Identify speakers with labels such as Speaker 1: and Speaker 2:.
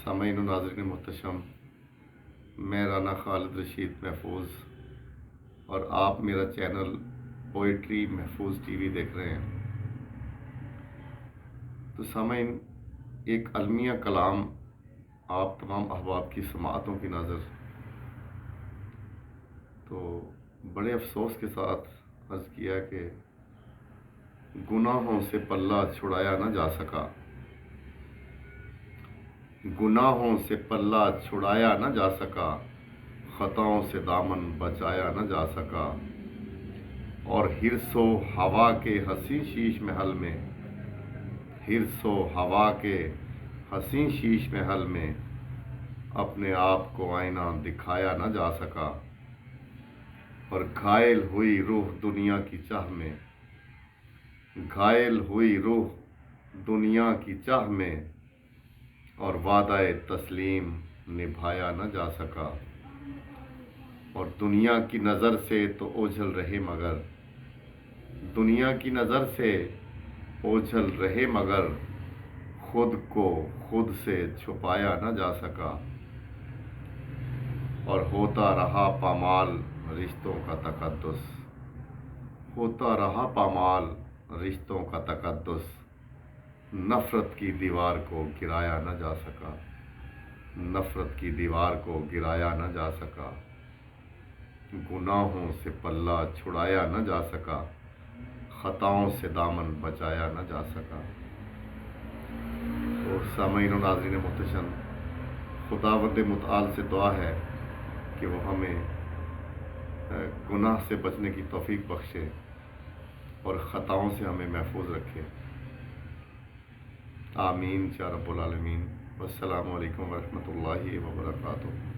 Speaker 1: सामीन और नाज़रीन मोहतरम, मैं राना खालिद रशीद महफूज और आप मेरा चैनल पोइट्री महफूज टीवी देख रहे हैं। तो सामीन, एक अलमिया कलाम आप तमाम अहबाब की समाअतों की नज़र। तो बड़े अफसोस के साथ अर्ज़ किया कि गुनाहों से पल्ला छुड़ाया न जा सका, गुनाहों से पल्ला छुड़ाया न जा सका, खताओं से दामन बचाया न जा सका। और हिर्सो हवा के हसीन शीश महल में, हिर्सो हवा के हसीन शीश महल में अपने आप को आईना दिखाया न जा सका। और घायल हुई रूह दुनिया की चाह में, घायल हुई रूह दुनिया की चाह में और वादाए तस्लीम निभाया न जा सका। और दुनिया की नज़र से तो ओझल रहे मगर, दुनिया की नज़र से ओझल रहे मगर खुद को खुद से छुपाया न जा सका। और होता रहा पामाल रिश्तों का तकद्दुस, होता रहा पामाल रिश्तों का तकद्दुस, नफ़रत की दीवार को गिराया न जा सका, नफ़रत की दीवार को गिराया न जा सका। गुनाहों से पल्ला छुड़ाया न जा सका, खताओं से दामन बचाया न जा सका। तो सामीन और नाज़रीन मोहतरम, खुदावंद मुतआल से दुआ है कि वो हमें गुनाह से बचने की तौफीक बख्शे और ख़ताओं से हमें महफूज रखे। आमीन या रब्बुल आलमीन। वस्सलामु अलैकुम वरहमतुल्लाहि वबरकातुहू।